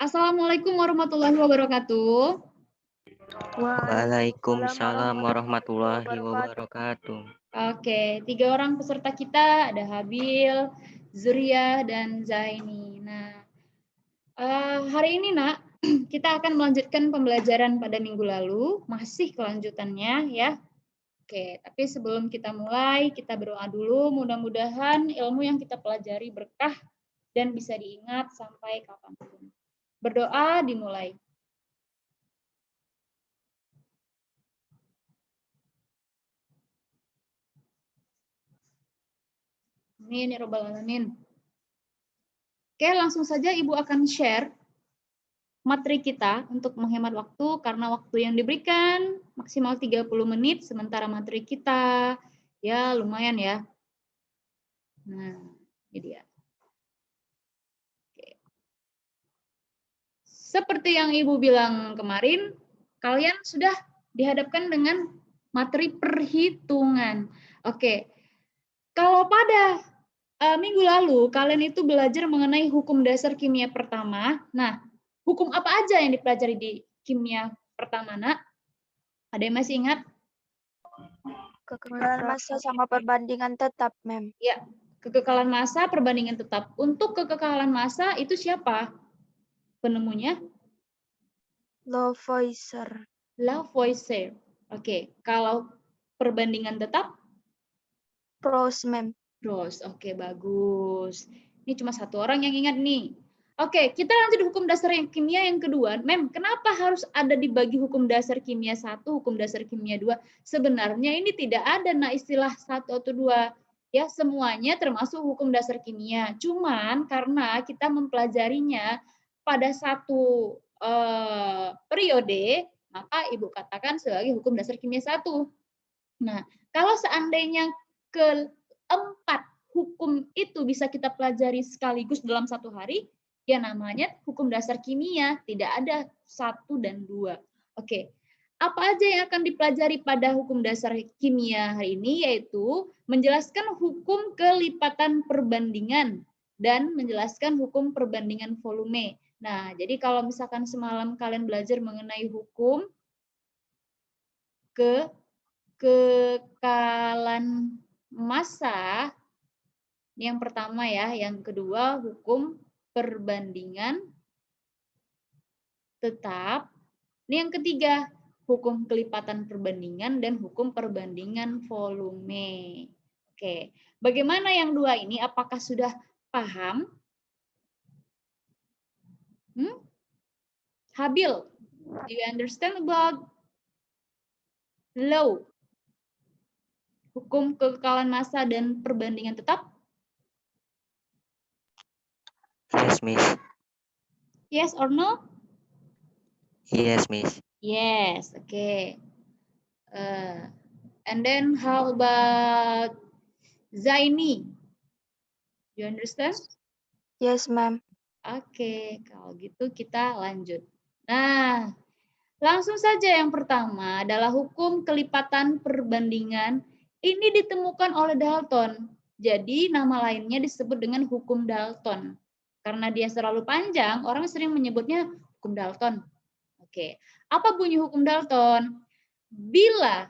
Assalamualaikum warahmatullahi wabarakatuh. Waalaikumsalam warahmatullahi wabarakatuh. Oke, 3 orang peserta kita ada Habil, Zuria, dan Zaini. Nah, hari ini nak, kita akan melanjutkan pembelajaran pada minggu lalu, masih kelanjutannya ya. Oke, tapi sebelum kita mulai, kita berdoa dulu. Mudah-mudahan ilmu yang kita pelajari berkah dan bisa diingat sampai kapanpun. Berdoa dimulai. Amin ya rabbal alamin. Oke, langsung saja Ibu akan share materi kita untuk menghemat waktu karena waktu yang diberikan maksimal 30 menit sementara materi kita ya lumayan ya. Nah, ini dia. Oke. Seperti yang Ibu bilang kemarin, kalian sudah dihadapkan dengan materi perhitungan. Oke. Kalau pada minggu lalu kalian itu belajar mengenai hukum dasar kimia pertama. Nah, hukum apa aja yang dipelajari di kimia pertama, Nak? Ada yang masih ingat? Kekekalan massa sama perbandingan tetap, Mem. Ya, kekekalan massa, perbandingan tetap. Untuk kekekalan massa itu siapa penemunya? Lavoisier. Lavoisier. Oke, kalau perbandingan tetap? Proust, Mem. Proust. Oke, bagus. Ini cuma satu orang yang ingat nih. Oke, kita lanjut hukum dasar yang kimia yang kedua. Mem, kenapa harus ada dibagi hukum dasar kimia 1, hukum dasar kimia 2? Sebenarnya ini tidak ada istilah 1 atau 2. Ya, semuanya termasuk hukum dasar kimia. Cuman karena kita mempelajarinya pada satu periode, maka Ibu katakan sebagai hukum dasar kimia 1. Nah, kalau seandainya keempat hukum itu bisa kita pelajari sekaligus dalam satu hari, ya namanya hukum dasar kimia, tidak ada 1 dan 2. Oke, apa aja yang akan dipelajari pada hukum dasar kimia hari ini, yaitu menjelaskan hukum kelipatan perbandingan dan menjelaskan hukum perbandingan volume. Nah, jadi kalau misalkan semalam kalian belajar mengenai hukum kekekalan massa, ini yang pertama ya, yang kedua hukum perbandingan tetap, ini yang ketiga hukum kelipatan perbandingan dan hukum perbandingan volume. Oke, bagaimana yang dua ini? Apakah sudah paham? Habil, do you understand about law? Hukum kekekalan massa dan perbandingan tetap? Yes, Miss. Yes or no? Yes, Miss. Yes, okay. And then how about Zaini? You understand? Yes, Mem. Oke, kalau gitu kita lanjut. Nah, langsung saja yang pertama adalah hukum kelipatan perbandingan. Ini ditemukan oleh Dalton. Jadi nama lainnya disebut dengan hukum Dalton. Karena dia terlalu panjang, orang sering menyebutnya hukum Dalton. Oke, apa bunyi hukum Dalton? Bila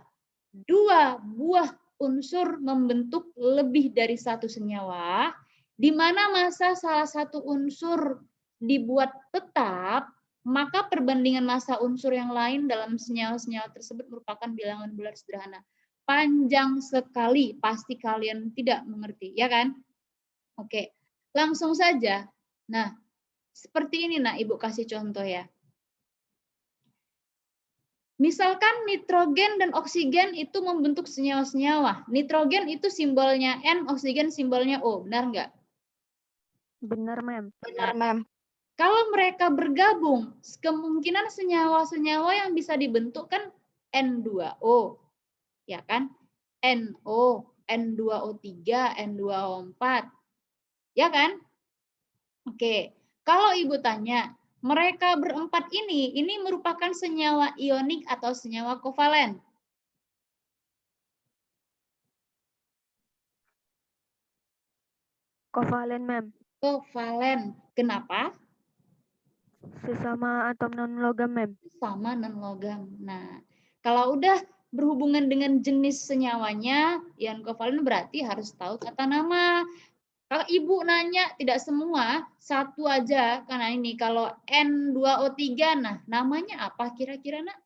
dua buah unsur membentuk lebih dari satu senyawa, di mana massa salah satu unsur dibuat tetap, maka perbandingan massa unsur yang lain dalam senyawa-senyawa tersebut merupakan bilangan bulat sederhana. Panjang sekali, pasti kalian tidak mengerti, ya kan? Oke, langsung saja. Nah, seperti ini, Ibu kasih contoh ya. Misalkan nitrogen dan oksigen itu membentuk senyawa-senyawa. Nitrogen itu simbolnya N, oksigen simbolnya O. Benar nggak? Benar, Mem. Benar, Mem. Kalau mereka bergabung, kemungkinan senyawa-senyawa yang bisa dibentuk kan N2O. Ya kan? NO, N2O3, N2O4. Ya kan? Oke. Kalau Ibu tanya, mereka berempat ini merupakan senyawa ionik atau senyawa kovalen? Kovalen, Mem. Kovalen. Kenapa? Sesama atom non-logam, Mem. Sama non-logam. Nah, kalau udah berhubungan dengan jenis senyawanya, ion kovalen berarti harus tahu kata nama. Kalau ibu nanya tidak semua, satu aja karena ini. Kalau N2O3, nah namanya apa kira-kira nak?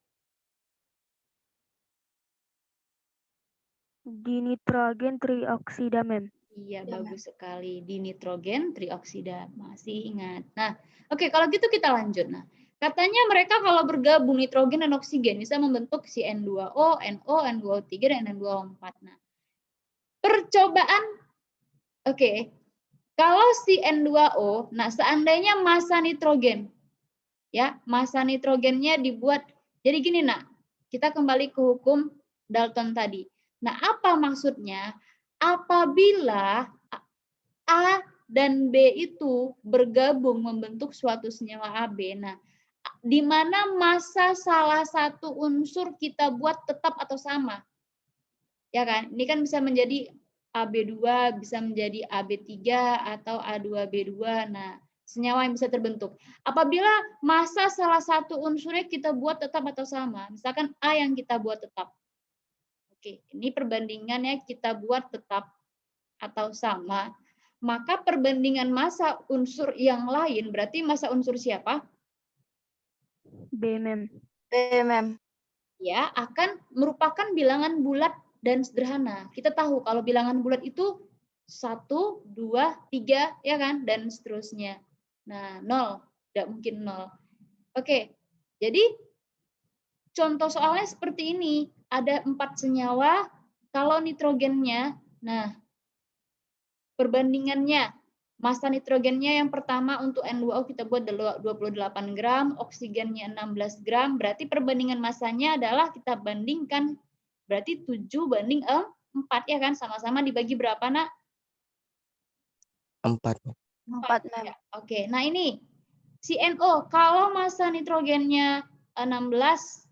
Dinitrogen trioksida, Mem. Iya, bagus sekali. Dinitrogen trioksida. Masih ingat. Nah, oke, kalau gitu kita lanjut. Nah, katanya mereka kalau bergabung nitrogen dan oksigen bisa membentuk si N2O, NO, N2O3, dan N2O4. Nah, percobaan, oke, kalau si N2O, nah seandainya massa nitrogen, ya, massa nitrogennya dibuat, jadi gini nak, kita kembali ke hukum Dalton tadi. Nah, apa maksudnya? Apabila A dan B itu bergabung membentuk suatu senyawa AB, nah, di mana massa salah satu unsur kita buat tetap atau sama. Ya kan? Ini kan bisa menjadi AB2, bisa menjadi AB3 atau A2B2. Nah, senyawa yang bisa terbentuk. Apabila massa salah satu unsurnya kita buat tetap atau sama, misalkan A yang kita buat tetap. Oke, ini perbandingannya kita buat tetap atau sama, maka perbandingan massa unsur yang lain berarti massa unsur siapa? B, Mem. B, Mem. Ya, akan merupakan bilangan bulat dan sederhana. Kita tahu kalau bilangan bulat itu 1, 2, 3, ya kan? Dan seterusnya. Nah, 0. Tidak mungkin 0. Oke, jadi contoh soalnya seperti ini. Ada 4 senyawa, kalau nitrogennya, nah, perbandingannya, massa nitrogennya yang pertama untuk N2O kita buat 28 gram, oksigennya 16 gram, berarti perbandingan massanya adalah kita bandingkan, berarti 7 banding 4, ya kan? Sama-sama dibagi berapa, nak? 4. 4, Mem. Ya, oke, nah ini, si NO, kalau massa nitrogennya 16,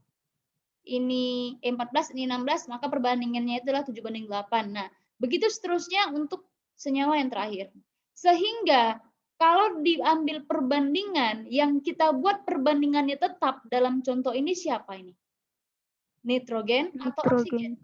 ini 14, ini 16, maka perbandingannya itu adalah 7 banding 8. Nah, begitu seterusnya untuk senyawa yang terakhir. Sehingga kalau diambil perbandingan, yang kita buat perbandingannya tetap dalam contoh ini siapa ini? Nitrogen atau oksigen?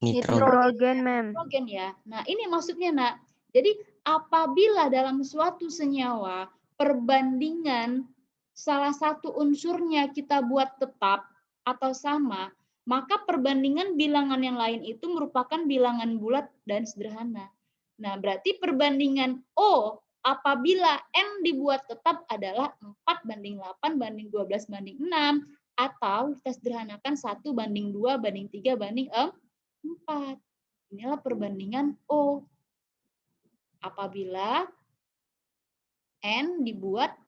Nitrogen, Mem. Nitrogen ya. Nah, ini maksudnya, nak. Jadi, apabila dalam suatu senyawa perbandingan salah satu unsurnya kita buat tetap atau sama, maka perbandingan bilangan yang lain itu merupakan bilangan bulat dan sederhana. Nah, berarti perbandingan O apabila N dibuat tetap adalah 4 banding 8 banding 12 banding 6, atau kita sederhanakan 1 banding 2 banding 3 banding 4. Inilah perbandingan O. Apabila N dibuat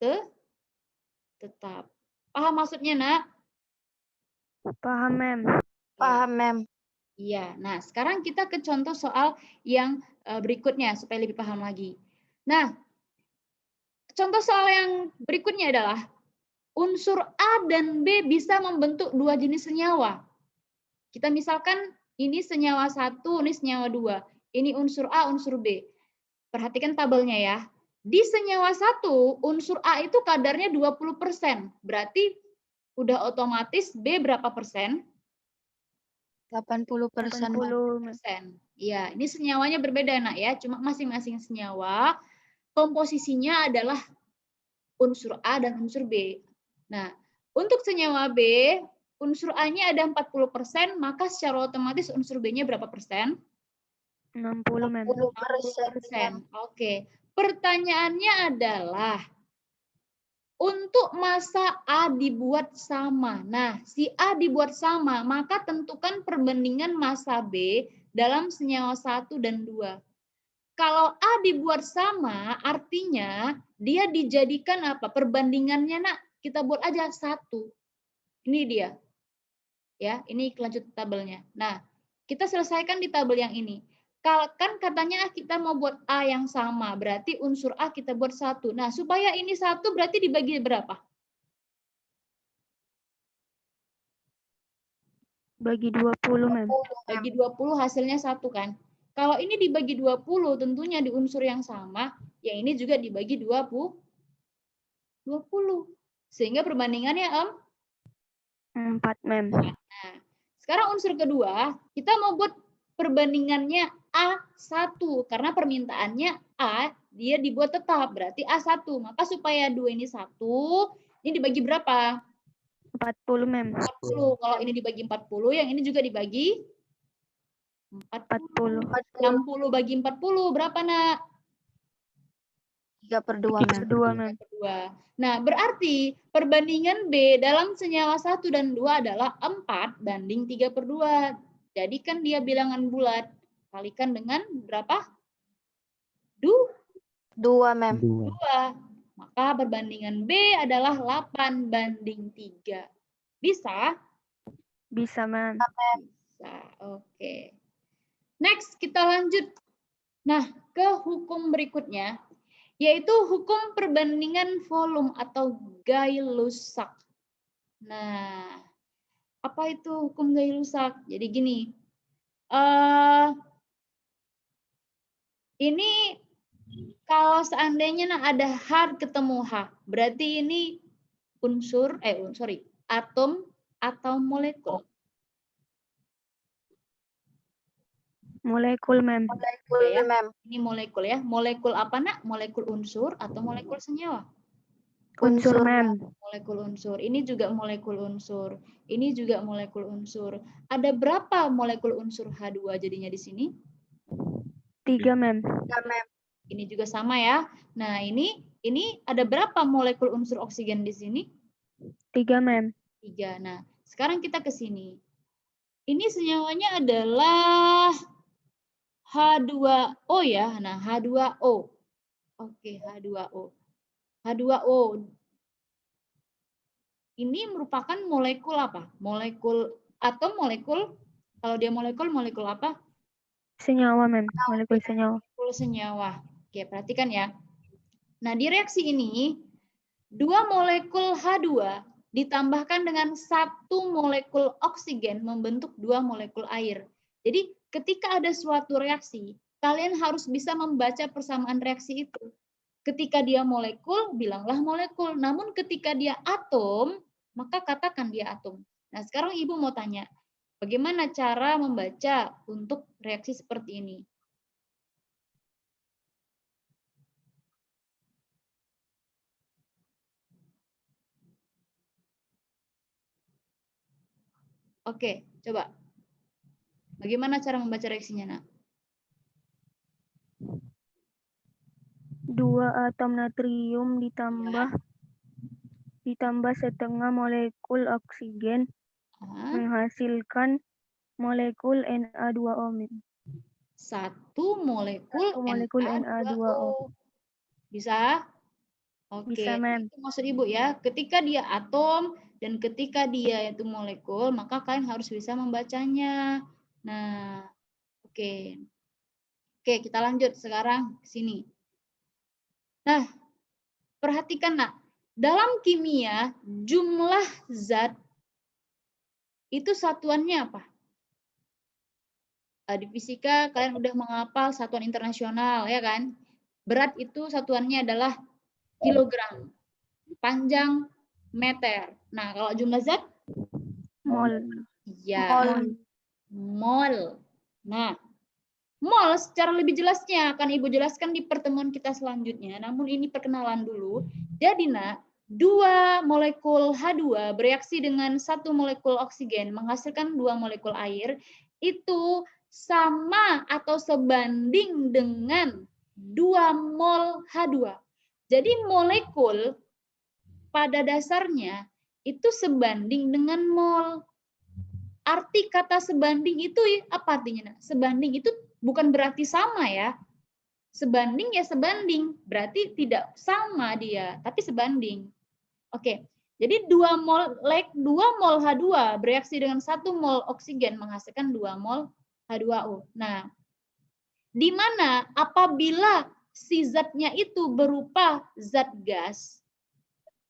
tetap. Paham maksudnya, nak? Paham, Mem. Paham, Mem. Iya. Nah, sekarang kita ke contoh soal yang berikutnya supaya lebih paham lagi. Nah, contoh soal yang berikutnya adalah unsur A dan B bisa membentuk 2 jenis senyawa. Kita misalkan ini senyawa 1, ini senyawa 2. Ini unsur A, unsur B. Perhatikan tabelnya ya. Di senyawa 1, unsur A itu kadarnya 20%. Berarti udah otomatis B berapa persen? 80%. 80%. Iya, ini senyawanya berbeda, nak ya. Cuma masing-masing senyawa komposisinya adalah unsur A dan unsur B. Nah, untuk senyawa B, unsur A-nya ada 40%, maka secara otomatis unsur B-nya berapa persen? 60, Mem. 60%. Oke. Pertanyaannya adalah untuk massa A dibuat sama. Nah, si A dibuat sama, maka tentukan perbandingan massa B dalam senyawa 1 dan 2. Kalau A dibuat sama, artinya dia dijadikan apa? Perbandingannya, nak, kita buat aja 1. Ini dia. Ya, ini lanjut tabelnya. Nah, kita selesaikan di tabel yang ini. Kan katanya kita mau buat A yang sama, berarti unsur A kita buat 1. Nah, supaya ini 1 berarti dibagi berapa? Bagi 20, Mem. Bagi 20 hasilnya 1 kan? Kalau ini dibagi 20, tentunya di unsur yang sama, ya ini juga dibagi 20. Sehingga perbandingannya 4, mem. Nah, sekarang unsur kedua, kita mau buat perbandingannya A1 karena permintaannya A dia dibuat tetap, berarti A1. Maka supaya 2 ini 1, ini dibagi berapa? 40, mem. 40. Kalau ini dibagi 40, yang ini juga dibagi 40. 60 bagi 40 berapa, Nak? 3/2, mem. 2, mem. 2. Nah, berarti perbandingan B dalam senyawa 1 dan 2 adalah 4:3/2. Jadi kan dia bilangan bulat. Kalikan dengan berapa? 2, mem. 2. Maka perbandingan B adalah 8:3. Bisa? Bisa, mem. Bisa. Oke. Next, kita lanjut. Nah, ke hukum berikutnya, yaitu hukum perbandingan volume atau Gay-Lussac. Nah, apa itu hukum Gay-Lussac? Jadi gini, ini kalau seandainya ada H ketemu H, berarti ini atom atau molekul. Molekul, mem. Molekul, Ya. mem. Ini molekul ya. Molekul apa, Nak? Molekul unsur atau molekul senyawa? Unsur, mem. Molekul unsur. Ini juga molekul unsur. Ini juga molekul unsur. Ada berapa molekul unsur H2 jadinya di sini? 3, mem. 3, mem. Ini juga sama ya. Nah, ini ada berapa molekul unsur oksigen di sini? 3, mem. 3. Nah, sekarang kita ke sini. Ini senyawanya adalah H2O ya. Nah, H2O. Oke, H2O. H2O. Ini merupakan molekul apa? Molekul atau molekul? Kalau dia molekul apa? Senyawa, mem. Molekul senyawa. Molekul senyawa. Oke, perhatikan ya. Nah, di reaksi ini, 2 molekul H2 ditambahkan dengan 1 molekul oksigen membentuk 2 molekul air. Jadi, ketika ada suatu reaksi, kalian harus bisa membaca persamaan reaksi itu. Ketika dia molekul, bilanglah molekul. Namun ketika dia atom, maka katakan dia atom. Nah, sekarang Ibu mau tanya, bagaimana cara membaca untuk reaksi seperti ini? Oke, coba. Bagaimana cara membaca reaksinya, Nak? 2 atom natrium ditambah setengah molekul oksigen menghasilkan molekul Na2O, mem. 1 molekul Na2O. Bisa? Oke, Bisa, mem. itu maksud Ibu ya. Ketika dia atom dan ketika dia itu molekul, maka kalian harus bisa membacanya. Nah, oke. Oke, kita lanjut sekarang ke sini. Nah, perhatikan, Nak. Dalam kimia, jumlah zat itu satuannya apa? Di fisika kalian udah menghafal satuan internasional, ya kan? Berat itu satuannya adalah kilogram. Panjang meter. Nah, kalau jumlah zat? Mol. Ya, mol. Nah, mol secara lebih jelasnya akan Ibu jelaskan di pertemuan kita selanjutnya. Namun ini perkenalan dulu. Jadi, Nak, 2 molekul H2 bereaksi dengan 1 molekul oksigen menghasilkan 2 molekul air itu sama atau sebanding dengan 2 mol H2. Jadi molekul pada dasarnya itu sebanding dengan mol. Arti kata sebanding itu apa artinya? Sebanding itu bukan berarti sama ya. Sebanding ya sebanding, berarti tidak sama dia, tapi sebanding. Oke, jadi 2 mol H2 bereaksi dengan 1 mol oksigen menghasilkan 2 mol H2O. Nah, di mana apabila si zatnya itu berupa zat gas,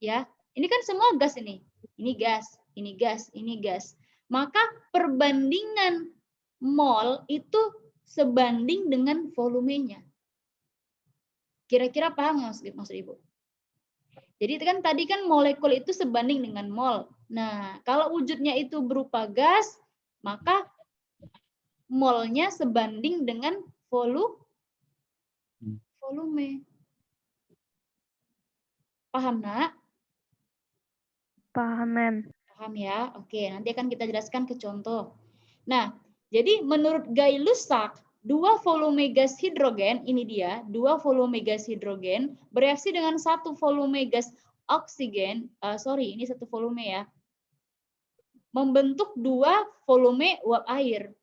ya, ini kan semua gas ini. Ini gas, ini gas, ini gas. Maka perbandingan mol itu sebanding dengan volumenya. Kira-kira paham nggak maksud Ibu? Jadi kan tadi kan molekul itu sebanding dengan mol. Nah, kalau wujudnya itu berupa gas, maka molnya sebanding dengan volume. Paham, Nak? Paham, Mem. Paham ya? Oke, nanti akan kita jelaskan ke contoh. Nah, jadi menurut Guy Lussac, dua volume gas hidrogen, ini dia, dua volume gas hidrogen bereaksi dengan satu volume gas oksigen, ini satu volume ya, membentuk dua volume uap air.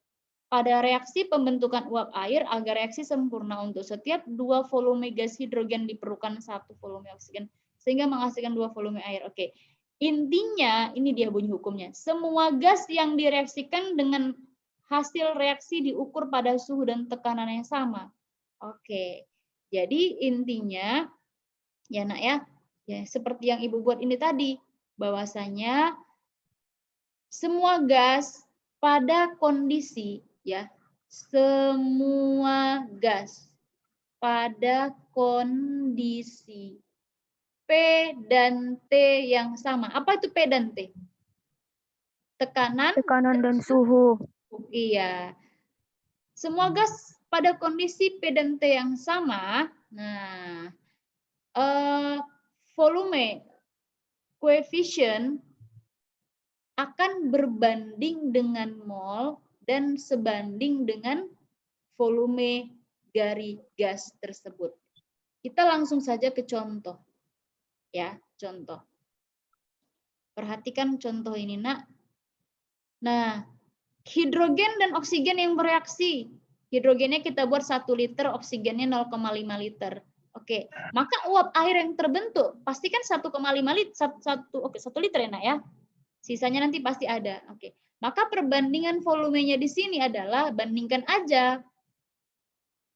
Pada reaksi pembentukan uap air, agar reaksi sempurna untuk setiap dua volume gas hidrogen diperlukan satu volume oksigen, sehingga menghasilkan dua volume air. Oke. Intinya, ini dia bunyi hukumnya. Semua gas yang direaksikan dengan hasil reaksi diukur pada suhu dan tekanan yang sama. Oke. Jadi intinya, ya Nak ya, seperti yang Ibu buat ini tadi, bahwasanya semua gas pada kondisi, ya, semua gas pada kondisi P dan T yang sama. Apa itu P dan T? Tekanan dan suhu. Iya. Semua gas pada kondisi P dan T yang sama. Nah, volume coefficient akan berbanding dengan mol dan sebanding dengan volume dari gas tersebut. Kita langsung saja ke contoh. Ya, contoh. Perhatikan contoh ini, Nak. Nah, hidrogen dan oksigen yang bereaksi. Hidrogennya kita buat 1 liter, oksigennya 0,5 liter. Oke, maka uap air yang terbentuk pastikan 1,5 liter, 1 liter ya, Nak ya. Sisanya nanti pasti ada. Oke. Maka perbandingan volumenya di sini adalah bandingkan aja.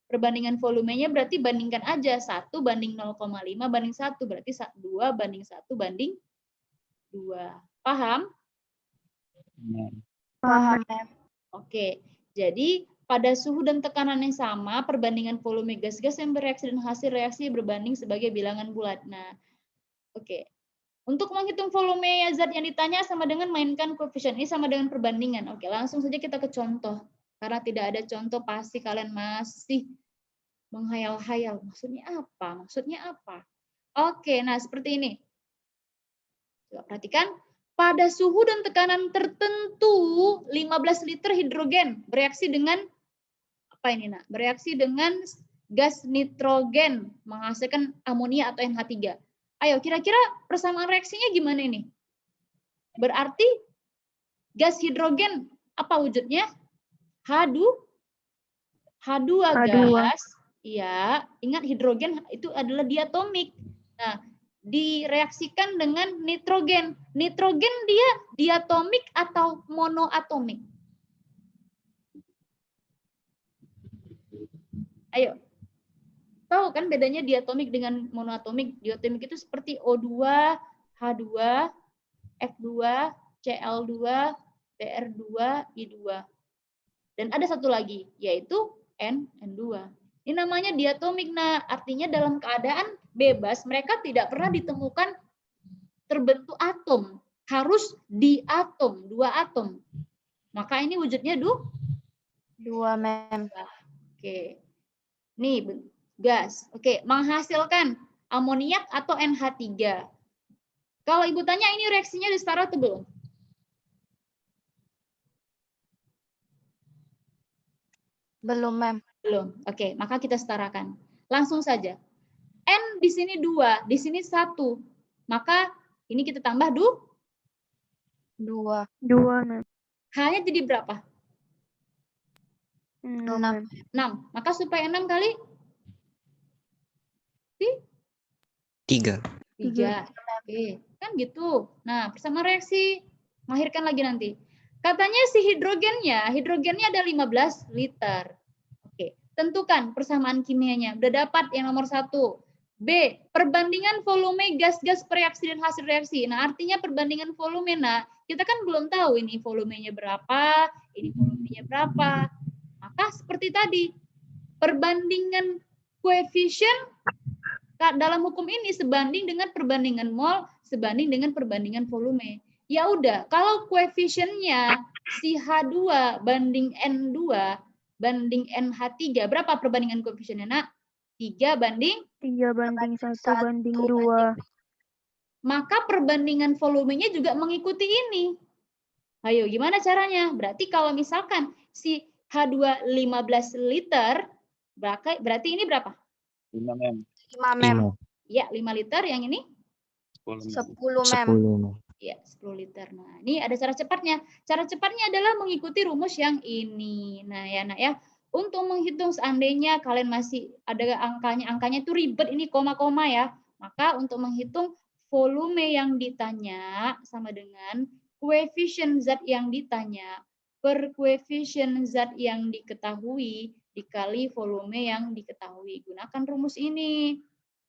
Perbandingan volumenya berarti bandingkan aja 1 banding 0,5 banding 1 berarti 2 banding 1 banding 2. Paham? Paham, Mem. Oke. Jadi pada suhu dan tekanan yang sama, perbandingan volume gas-gas yang bereaksi dan hasil reaksi berbanding sebagai bilangan bulat. Nah, oke. Untuk menghitung volume zat yang ditanya sama dengan mainkan koefisien. Ini sama dengan perbandingan. Oke, langsung saja kita ke contoh. Karena tidak ada contoh, pasti kalian masih menghayal-hayal. Maksudnya apa? Maksudnya apa? Oke, nah seperti ini. Coba perhatikan. Pada suhu dan tekanan tertentu, 15 liter hidrogen bereaksi dengan, apa ini, Nak? Bereaksi dengan gas nitrogen, menghasilkan amonia atau NH3. Ayo, kira-kira persamaan reaksinya gimana ini? Berarti gas hidrogen apa wujudnya? H2 gas. Iya, ingat hidrogen itu adalah diatomik. Nah, direaksikan dengan nitrogen. Nitrogen dia diatomik atau monoatomik? Ayo. Tahu kan bedanya diatomik dengan monoatomik? Diatomik itu seperti O2, H2, F2, Cl2, Br2, I2. Dan ada satu lagi, yaitu N2. Ini namanya diatomik. Nah, artinya dalam keadaan bebas, mereka tidak pernah ditemukan terbentuk atom. Harus diatom, 2 atom. Maka ini wujudnya 2, Mem. Oke. Nih, gas. Oke, menghasilkan amoniak atau NH3. Kalau Ibu tanya ini reaksinya setara atau belum? Belum, Mem. Belum. Oke, maka kita setarakan. Langsung saja. N di sini 2, di sini 1. Maka ini kita tambah 2. 2, Mem. H-nya jadi berapa? 6, 6. Maka supaya 6 kali 3. 3. Oke, kan gitu. Nah, persamaan reaksi melahirkan lagi nanti. Katanya si hidrogennya ada 15 liter. Oke, tentukan persamaan kimianya. Udah dapat yang nomor 1. B, perbandingan volume gas-gas bereaksi dan hasil reaksi. Nah, artinya perbandingan volume. Nah, kita kan belum tahu ini volumenya berapa, ini volumenya berapa. Maka seperti tadi, perbandingan koefisien dalam hukum ini sebanding dengan perbandingan mol, sebanding dengan perbandingan volume. Ya udah, kalau koefisiennya si H2 banding N2 banding NH3, berapa perbandingan koefisiennya, Nak? 3 banding 3 banding 1 1 banding banding 2. maka perbandingan volumenya juga mengikuti ini. Ayo, gimana caranya? Berarti kalau misalkan si H2 15 liter, berarti ini berapa? 5 mem. 5 mem. 5. Ya, 5 liter. Yang ini? 10 mem. 10 mem. 10. Ya, 10 liter. Nah, ini ada cara cepatnya. Cara cepatnya adalah mengikuti rumus yang ini. Nah, ya, Nak ya. Untuk menghitung seandainya kalian masih ada angkanya itu ribet ini koma-koma ya. Maka untuk menghitung volume yang ditanya sama dengan koefisien zat yang ditanya per koefisien zat yang diketahui dikali volume yang diketahui. Gunakan rumus ini.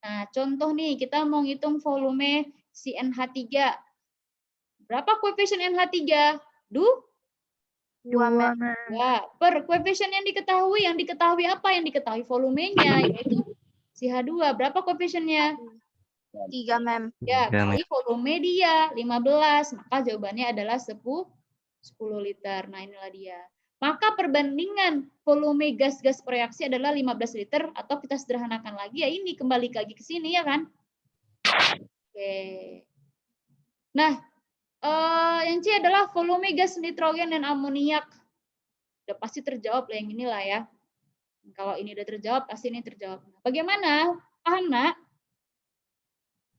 Nah, contoh nih, kita mau ngitung volume si NH3. Berapa koefisien NH3? 2 mem. Ya, per koefisien yang diketahui apa? Yang diketahui volumenya, yaitu si H2. Berapa koefisiennya? 3 mem. Ya, Tiga, kali volume dia 15, maka jawabannya adalah 10 liter. Nah, inilah dia. Maka perbandingan volume gas-gas reaksi adalah 15 liter, atau kita sederhanakan lagi, ya ini kembali lagi ke sini ya kan? Oke. Nah, yang C adalah volume gas nitrogen dan amoniak. Udah pasti terjawab lah yang inilah ya. Kalau ini udah terjawab, pasti ini terjawab. Bagaimana? Paham, Nak?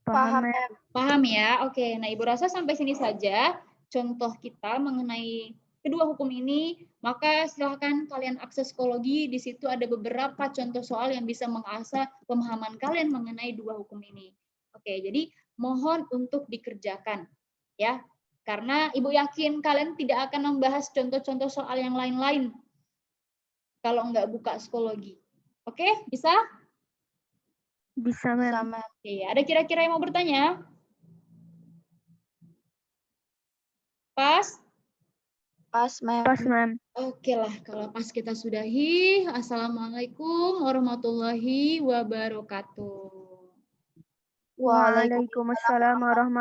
Paham Mem. mem. Paham ya? Oke, nah Ibu rasa sampai sini saja contoh kita mengenai kedua hukum ini. Maka silahkan kalian akses psikologi, di situ ada beberapa contoh soal yang bisa mengasah pemahaman kalian mengenai dua hukum ini. Oke, jadi mohon untuk dikerjakan ya. Karena Ibu yakin kalian tidak akan membahas contoh-contoh soal yang lain-lain kalau nggak buka psikologi. Oke, bisa? Bisa, Mem. Sama. Oke, ada kira-kira yang mau bertanya? Pas? Pas mem. Pas, Mem. Oke lah, kalau pas kita sudahi. Assalamualaikum warahmatullahi wabarakatuh. Waalaikumsalam. Waalaikumsalam warahmatullahi